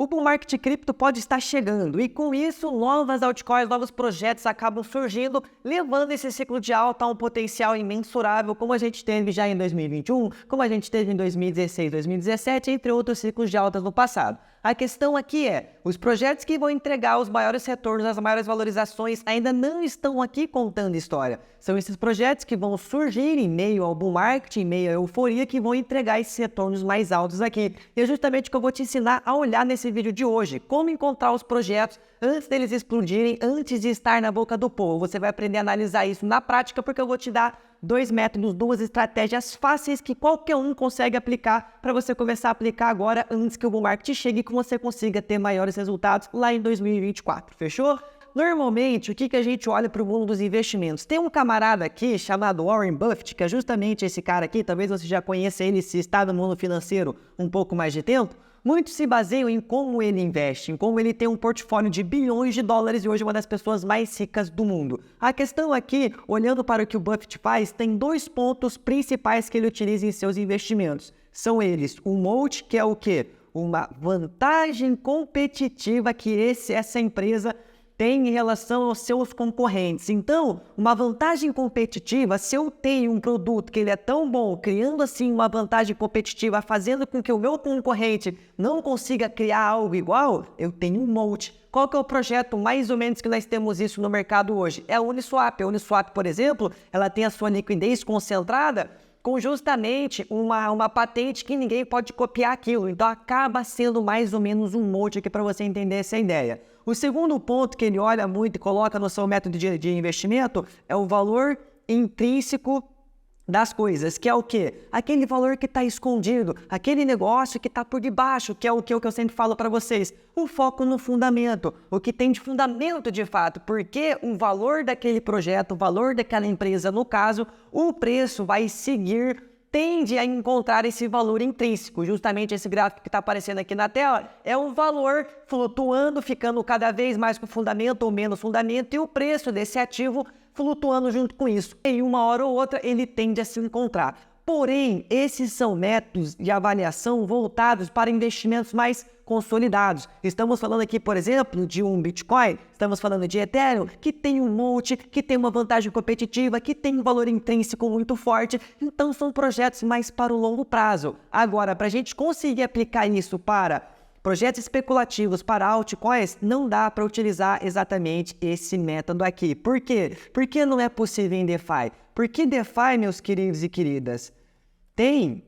O bull market cripto pode estar chegando e com isso novas altcoins, novos projetos acabam surgindo, levando esse ciclo de alta a um potencial imensurável, como a gente teve já em 2021, como a gente teve em 2016, 2017, entre outros ciclos de altas no passado. A questão aqui é, os projetos que vão entregar os maiores retornos, as maiores valorizações, ainda não estão aqui contando história. São esses projetos que vão surgir em meio ao bull market, em meio à euforia, que vão entregar esses retornos mais altos aqui. E é justamente o que eu vou te ensinar a olhar nesse vídeo de hoje. Como encontrar os projetos antes deles explodirem, antes de estar na boca do povo. Você vai aprender a analisar isso na prática, porque eu vou te dar 2 métodos, 2 estratégias fáceis que qualquer um consegue aplicar para você começar a aplicar agora antes que o bull market chegue e que você consiga ter maiores resultados lá em 2024, fechou? Normalmente, o que a gente olha para o mundo dos investimentos? Tem um camarada aqui chamado Warren Buffett, que é justamente esse cara aqui, talvez você já conheça ele se está no mundo financeiro um pouco mais de tempo. Muitos se baseiam em como ele investe, em como ele tem um portfólio de bilhões de dólares e hoje é uma das pessoas mais ricas do mundo. A questão aqui, olhando para o que o Buffett faz, tem 2 pontos principais que ele utiliza em seus investimentos. São eles, o moat, que é o quê? Uma vantagem competitiva que essa empresa tem em relação aos seus concorrentes. Então, uma vantagem competitiva, se eu tenho um produto que ele é tão bom, criando assim uma vantagem competitiva, fazendo com que o meu concorrente não consiga criar algo igual, eu tenho um moat. Qual que é o projeto mais ou menos que nós temos isso no mercado hoje? É a Uniswap. A Uniswap, por exemplo, ela tem a sua liquidez concentrada com justamente uma patente que ninguém pode copiar aquilo. Então acaba sendo mais ou menos um moat aqui para você entender essa ideia. O segundo ponto que ele olha muito e coloca no seu método de investimento é o valor intrínseco das coisas, que é o quê? Aquele valor que está escondido, aquele negócio que está por debaixo, que é o que eu sempre falo para vocês. O foco no fundamento, o que tem de fundamento de fato, porque o valor daquele projeto, o valor daquela empresa, no caso, o preço vai seguir, tende a encontrar esse valor intrínseco. Justamente esse gráfico que está aparecendo aqui na tela é um valor flutuando, ficando cada vez mais com fundamento ou menos fundamento, e o preço desse ativo flutuando junto com isso. Em uma hora ou outra ele tende a se encontrar. Porém, esses são métodos de avaliação voltados para investimentos mais consolidados. Estamos falando aqui, por exemplo, de um Bitcoin, estamos falando de Ethereum, que tem um monte, que tem uma vantagem competitiva, que tem um valor intrínseco muito forte. Então, são projetos mais para o longo prazo. Agora, para a gente conseguir aplicar isso para projetos especulativos, para altcoins, não dá para utilizar exatamente esse método aqui. Por quê? Porque não é possível em DeFi. Porque DeFi, meus queridos e queridas, tem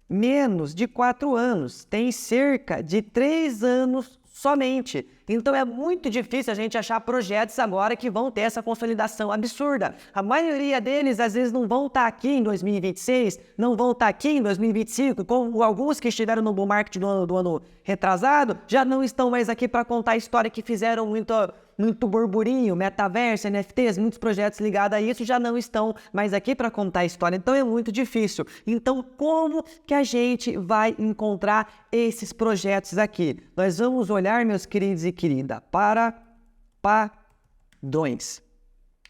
menos de 4 anos, tem cerca de 3 anos somente. Então é muito difícil a gente achar projetos agora que vão ter essa consolidação absurda. A maioria deles às vezes não vão estar aqui em 2026, não vão estar aqui em 2025, como alguns que estiveram no bull market do ano retrasado, já não estão mais aqui para contar a história, que fizeram muito burburinho, metaverso, NFTs, muitos projetos ligados a isso já não estão mais aqui para contar a história. Então é muito difícil. Então como que a gente vai encontrar esses projetos aqui? Nós vamos olhar, meus queridos e queridas, para padrões.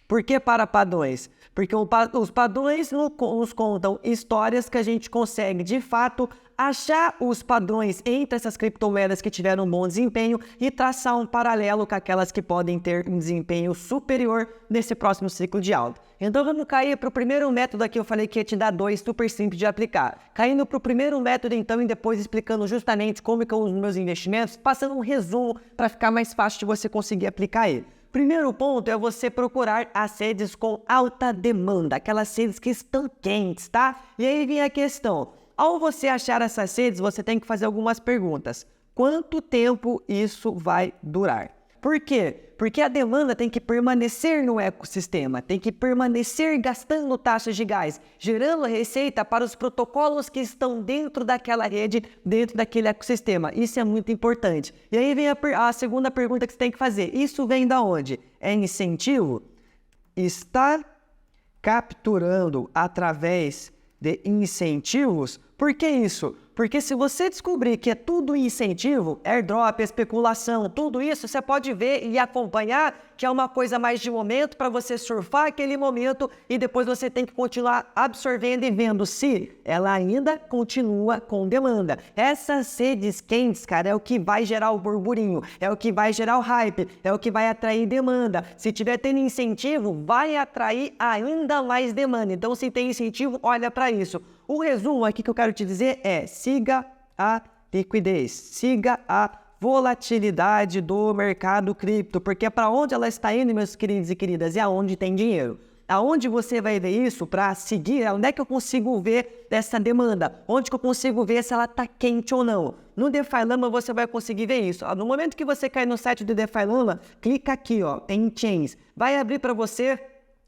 Por que para padrões? Porque os padrões nos contam histórias que a gente consegue, de fato, achar os padrões entre essas criptomoedas que tiveram um bom desempenho e traçar um paralelo com aquelas que podem ter um desempenho superior nesse próximo ciclo de alta. Então vamos cair para o primeiro método aqui, eu falei que ia te dar 2, super simples de aplicar. Caindo para o primeiro método então e depois explicando justamente como que eu uso meus investimentos, passando um resumo para ficar mais fácil de você conseguir aplicar ele. Primeiro ponto é você procurar as redes com alta demanda, aquelas redes que estão quentes, tá? E aí vem a questão. Ao você achar essas redes, você tem que fazer algumas perguntas. Quanto tempo isso vai durar? Por quê? Porque a demanda tem que permanecer no ecossistema, tem que permanecer gastando taxas de gás, gerando receita para os protocolos que estão dentro daquela rede, dentro daquele ecossistema. Isso é muito importante. E aí vem a segunda pergunta que você tem que fazer. Isso vem da onde? É incentivo? Está capturando através de incentivos? Por que isso? Porque se você descobrir que é tudo incentivo, airdrop, especulação, tudo isso, você pode ver e acompanhar que é uma coisa mais de momento para você surfar aquele momento e depois você tem que continuar absorvendo e vendo se ela ainda continua com demanda. Essas sedes quentes, cara, é o que vai gerar o burburinho, é o que vai gerar o hype, é o que vai atrair demanda. Se tiver tendo incentivo, vai atrair ainda mais demanda. Então, se tem incentivo, olha para isso. O resumo aqui que eu quero te dizer é: siga a liquidez, siga a volatilidade do mercado cripto, porque para onde ela está indo, meus queridos e queridas, é aonde tem dinheiro. Aonde você vai ver isso para seguir? Onde é que eu consigo ver essa demanda? Onde que eu consigo ver se ela está quente ou não? No DeFi Lama você vai conseguir ver isso. No momento que você cair no site do DeFi Lama, clica aqui, ó, em Chains. Vai abrir para você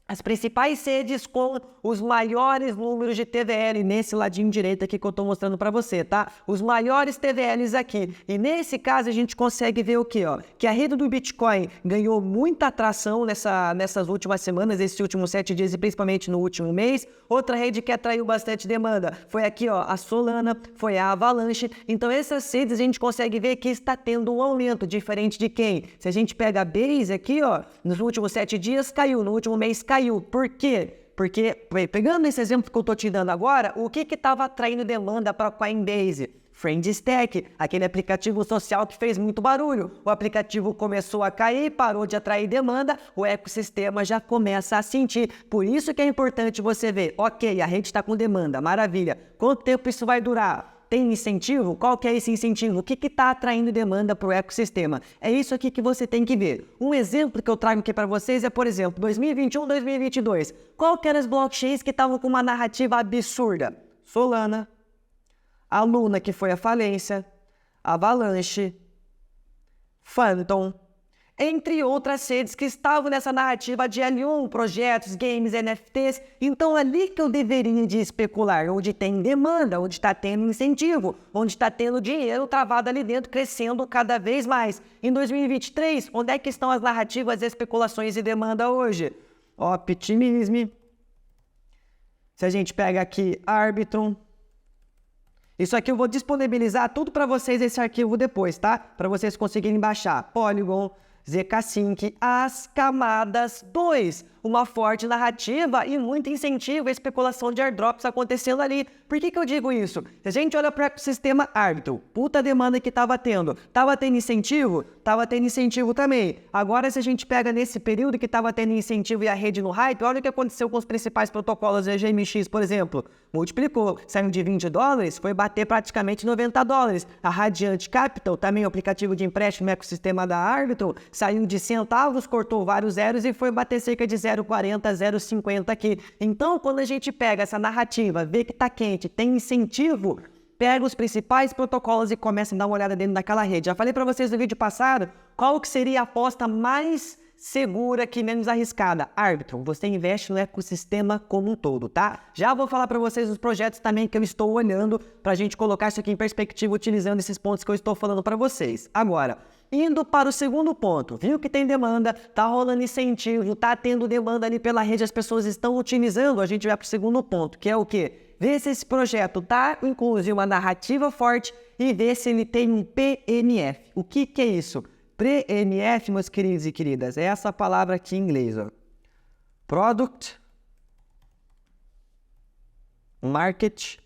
as principais sedes com os maiores números de TVL nesse ladinho direito aqui que eu estou mostrando para você, tá? Os maiores TVLs aqui. E nesse caso a gente consegue ver o quê, ó? Que a rede do Bitcoin ganhou muita atração nessas últimas semanas, esses últimos 7 dias e principalmente no último mês. Outra rede que atraiu bastante demanda foi aqui, ó, a Solana, foi a Avalanche. Então essas sedes a gente consegue ver que está tendo um aumento, diferente de quem? Se a gente pega a Base aqui, ó, nos últimos 7 dias caiu, no último mês caiu. Por quê? Porque, pegando esse exemplo que eu estou te dando agora, o que estava atraindo demanda para a Coinbase? Friendstack, aquele aplicativo social que fez muito barulho. O aplicativo começou a cair, parou de atrair demanda, o ecossistema já começa a sentir. Por isso que é importante você ver, ok, a rede está com demanda, maravilha. Quanto tempo isso vai durar? Tem incentivo? Qual que é esse incentivo? O que está atraindo demanda para o ecossistema? É isso aqui que você tem que ver. Um exemplo que eu trago aqui para vocês é, por exemplo, 2021, 2022. Qual que eram as blockchains que estavam com uma narrativa absurda? Solana, a Luna, que foi a falência, Avalanche, Phantom, entre outras redes que estavam nessa narrativa de L1, projetos, games, NFTs. Então, ali que eu deveria de especular, onde tem demanda, onde está tendo incentivo, onde está tendo dinheiro travado ali dentro, crescendo cada vez mais. Em 2023, onde é que estão as narrativas, especulações e demanda hoje? Optimism. Se a gente pega aqui Arbitrum. Isso aqui eu vou disponibilizar tudo para vocês, esse arquivo depois, tá? Para vocês conseguirem baixar. Polygon, zk-Sync, as camadas 2, uma forte narrativa e muito incentivo à especulação de airdrops acontecendo ali. Por que eu digo isso? Se a gente olha para o ecossistema Arbitrum, puta demanda que estava tendo incentivo? Estava tendo incentivo também. Agora, se a gente pega nesse período que estava tendo incentivo e a rede no hype, olha o que aconteceu com os principais protocolos, a GMX, por exemplo. Multiplicou, saiu de $20, foi bater praticamente $90. A Radiant Capital, também o aplicativo de empréstimo no ecossistema da Arbitrum, saiu de centavos, cortou vários zeros e foi bater cerca de 0,40, 0,50 aqui. Então, quando a gente pega essa narrativa, vê que tá quente, tem incentivo, pega os principais protocolos e começa a dar uma olhada dentro daquela rede. Já falei para vocês no vídeo passado qual que seria a aposta mais segura que menos arriscada. Arbitrum, você investe no ecossistema como um todo, tá? Já vou falar para vocês os projetos também que eu estou olhando para a gente colocar isso aqui em perspectiva utilizando esses pontos que eu estou falando para vocês. Agora, indo para o segundo ponto, viu que tem demanda, tá rolando incentivo, tá tendo demanda ali pela rede, as pessoas estão utilizando, a gente vai para o segundo ponto, que é o quê? Ver se esse projeto tá inclusive uma narrativa forte e ver se ele tem um PNF. O que é isso? PNF, meus queridos e queridas, é essa palavra aqui em inglês, ó. Product Market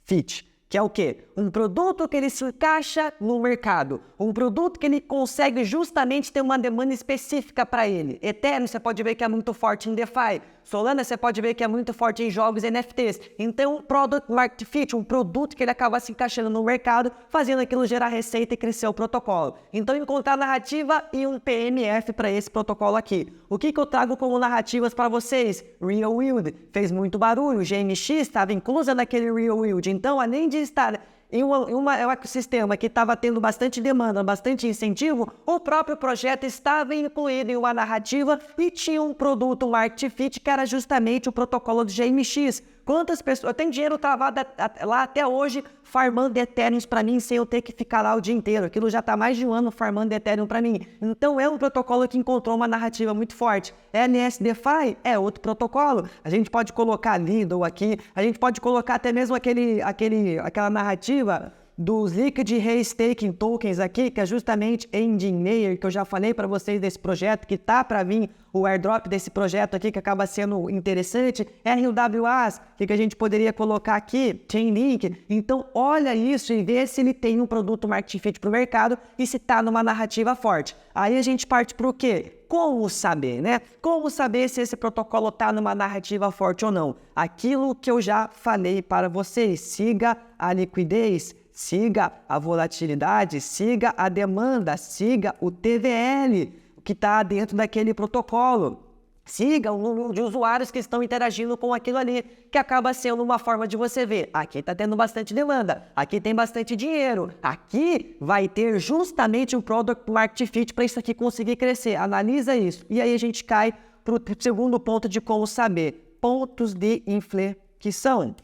Fit. Que é o quê? Um produto que ele se encaixa no mercado. Um produto que ele consegue justamente ter uma demanda específica para ele. Ethereum você pode ver que é muito forte em DeFi. Solana você pode ver que é muito forte em jogos NFTs. Então, um Product Market Fit, um produto que ele acaba se encaixando no mercado, fazendo aquilo gerar receita e crescer o protocolo. Então, encontrar narrativa e um PMF para esse protocolo aqui. O que eu trago como narrativas para vocês? Real Yield fez muito barulho. GMX estava inclusa naquele Real Yield. Então, além de estar em um ecossistema que estava tendo bastante demanda, bastante incentivo, o próprio projeto estava incluído em uma narrativa e tinha um produto, um Market Fit, que era justamente o protocolo do GMX. Quantas pessoas... Eu tenho dinheiro travado lá até hoje, farmando Ethereum para mim, sem eu ter que ficar lá o dia inteiro. Aquilo já está mais de um ano farmando Ethereum para mim. Então é um protocolo que encontrou uma narrativa muito forte. NSDeFi é outro protocolo. A gente pode colocar Lido aqui, a gente pode colocar até mesmo aquela narrativa dos Liquid Restaking Tokens aqui, que é justamente Engineer, que eu já falei para vocês desse projeto, que tá para vir o airdrop desse projeto aqui, que acaba sendo interessante. RWAs, que a gente poderia colocar aqui, Chainlink. Então, olha isso e vê se ele tem um produto market fit para o mercado e se tá numa narrativa forte. Aí a gente parte para o quê? Como saber, né? Como saber se esse protocolo está numa narrativa forte ou não? Aquilo que eu já falei para vocês, siga a liquidez, siga a volatilidade, siga a demanda, siga o TVL que está dentro daquele protocolo. Siga o número de usuários que estão interagindo com aquilo ali, que acaba sendo uma forma de você ver. Aqui está tendo bastante demanda, aqui tem bastante dinheiro, aqui vai ter justamente um Product Market Fit para isso aqui conseguir crescer. Analisa isso. E aí a gente cai para o segundo ponto de como saber. Pontos de inflexão.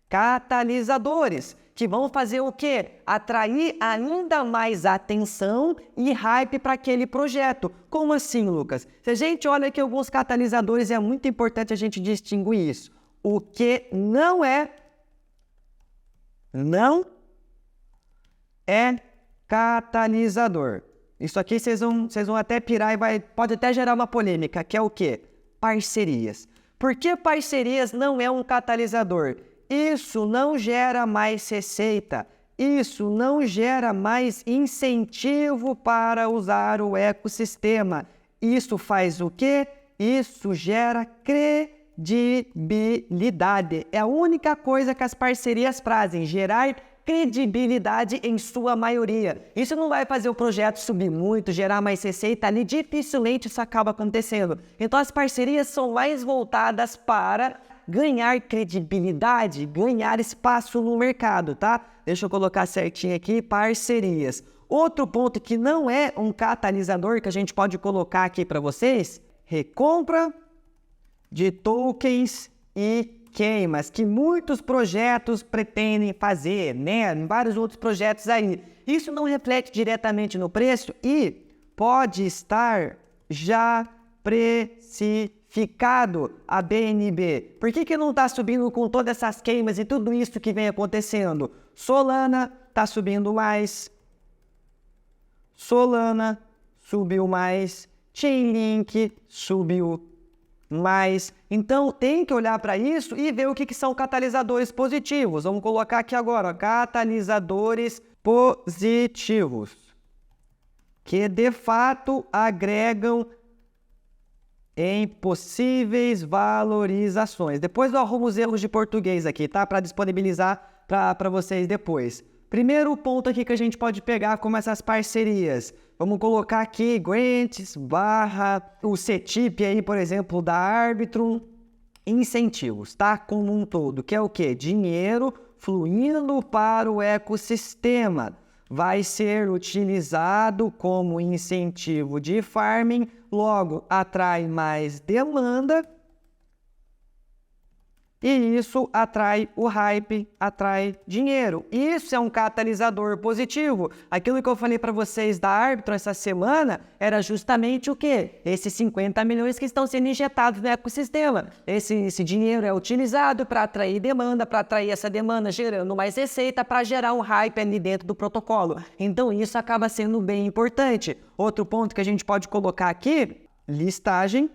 Catalisadores, que vão fazer o quê? Atrair ainda mais atenção e hype para aquele projeto. Como assim, Lucas? Se a gente olha aqui alguns catalisadores, é muito importante a gente distinguir isso. O que não é catalisador. Isso aqui vocês vão até pirar e pode até gerar uma polêmica, que é o quê? Parcerias. Por que parcerias não é um catalisador? Isso não gera mais receita, isso não gera mais incentivo para usar o ecossistema. Isso faz o quê? Isso gera credibilidade. É a única coisa que as parcerias trazem, gerar credibilidade em sua maioria. Isso não vai fazer o projeto subir muito, gerar mais receita, ali dificilmente isso acaba acontecendo. Então as parcerias são mais voltadas para ganhar credibilidade, ganhar espaço no mercado, tá? Deixa eu colocar certinho aqui, parcerias. Outro ponto que não é um catalisador que a gente pode colocar aqui para vocês, recompra de tokens e queimas, que muitos projetos pretendem fazer, né? Vários outros projetos aí. Isso não reflete diretamente no preço e pode estar já precificado a BNB. Por que não está subindo com todas essas queimas e tudo isso que vem acontecendo? Solana está subindo mais. Solana subiu mais. Chainlink subiu mais. Então tem que olhar para isso e ver o que são catalisadores positivos. Vamos colocar aqui agora, ó, catalisadores positivos, que de fato agregam em possíveis valorizações. Depois eu arrumo os erros de português aqui, tá? Para disponibilizar para vocês depois. Primeiro ponto aqui que a gente pode pegar como essas parcerias. Vamos colocar aqui grants barra o CETIP aí, por exemplo, da Arbitrum. Incentivos, tá? Como um todo, que é o quê? Dinheiro fluindo para o ecossistema. Vai ser utilizado como incentivo de farming, logo atrai mais demanda e isso atrai o hype, atrai dinheiro. Isso é um catalisador positivo. Aquilo que eu falei para vocês da Arbitrum essa semana era justamente o quê? Esses 50 milhões que estão sendo injetados no ecossistema. Esse dinheiro é utilizado para atrair demanda, para atrair essa demanda gerando mais receita, para gerar um hype ali dentro do protocolo. Então isso acaba sendo bem importante. Outro ponto que a gente pode colocar aqui, listagem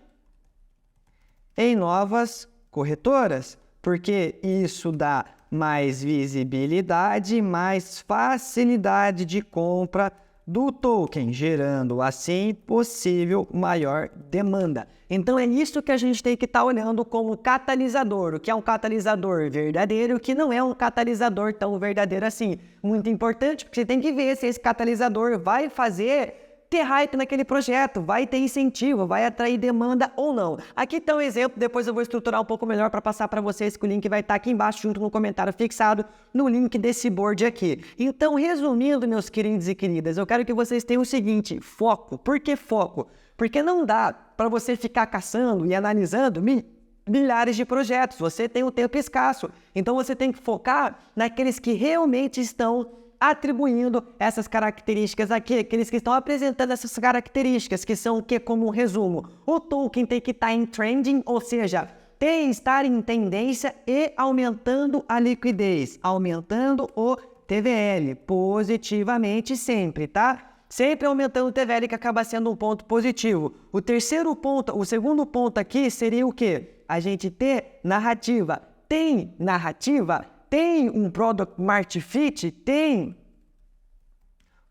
em novas corretoras, porque isso dá mais visibilidade, mais facilidade de compra do token, gerando assim possível maior demanda. Então é isso que a gente tem que estar olhando como catalisador, o que é um catalisador verdadeiro e o que não é um catalisador tão verdadeiro assim. Muito importante, porque você tem que ver se esse catalisador vai fazer ter hype naquele projeto, vai ter incentivo, vai atrair demanda ou não. Aqui está um exemplo, depois eu vou estruturar um pouco melhor para passar para vocês, que o link vai estar aqui embaixo junto no comentário fixado no link desse board aqui. Então, resumindo, meus queridos e queridas, eu quero que vocês tenham o seguinte, foco. Por que foco? Porque não dá para você ficar caçando e analisando milhares de projetos, você tem um tempo escasso. Então você tem que focar naqueles que realmente estão atribuindo essas características aqui, aqueles que estão apresentando essas características, que são o que, como um resumo? O token tem que estar em trending, ou seja, tem que estar em tendência e aumentando a liquidez, aumentando o TVL positivamente sempre, tá? Sempre aumentando o TVL, que acaba sendo um ponto positivo. O segundo ponto aqui seria o quê? A gente ter narrativa. Tem narrativa? Tem um Product Market Fit? Tem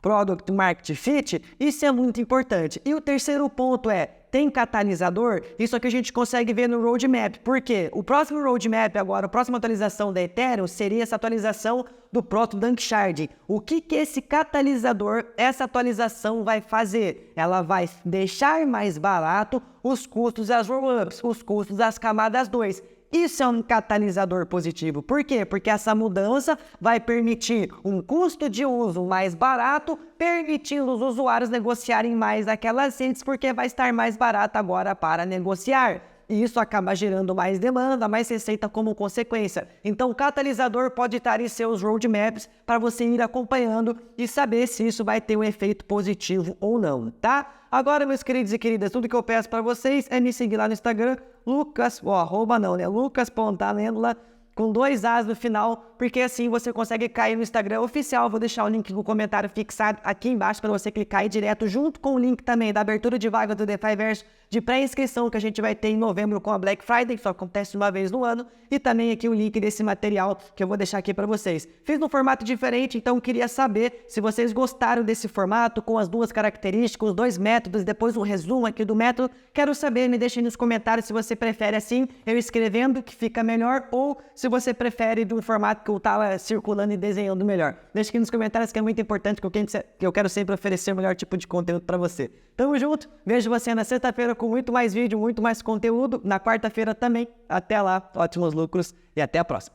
Product Market Fit? Isso é muito importante. E o terceiro ponto é, tem catalisador? Isso aqui a gente consegue ver no roadmap. Por quê? O próximo roadmap agora, a próxima atualização da Ethereum seria essa atualização do Proto Dankshard. O que esse catalisador, essa atualização vai fazer? Ela vai deixar mais barato os custos das rollups, os custos das camadas 2. Isso é um catalisador positivo. Por quê? Porque essa mudança vai permitir um custo de uso mais barato, permitindo os usuários negociarem mais aquelas entes, porque vai estar mais barato agora para negociar. E isso acaba gerando mais demanda, mais receita como consequência. Então, o catalisador pode estar em seus roadmaps para você ir acompanhando e saber se isso vai ter um efeito positivo ou não, tá? Agora, meus queridos e queridas, tudo que eu peço para vocês é me seguir lá no Instagram, lucas.amêndola, com 2 As no final, porque assim você consegue cair no Instagram oficial. Vou deixar o link no comentário fixado aqui embaixo para você clicar aí direto, junto com o link também da abertura de vaga do DeFiverso de pré-inscrição que a gente vai ter em novembro com a Black Friday, que só acontece uma vez no ano, e também aqui o link desse material que eu vou deixar aqui para vocês. Fiz num formato diferente, então queria saber se vocês gostaram desse formato, com as 2 características, os 2 métodos, depois um resumo aqui do método. Quero saber, me deixem nos comentários se você prefere assim, eu escrevendo, que fica melhor, ou se você prefere de um formato que eu tava circulando e desenhando melhor. Deixa aqui nos comentários, que é muito importante, que eu quero sempre oferecer o melhor tipo de conteúdo para você. Tamo junto, vejo você na sexta-feira com muito mais vídeo, muito mais conteúdo, na quarta-feira também. Até lá, ótimos lucros e até a próxima.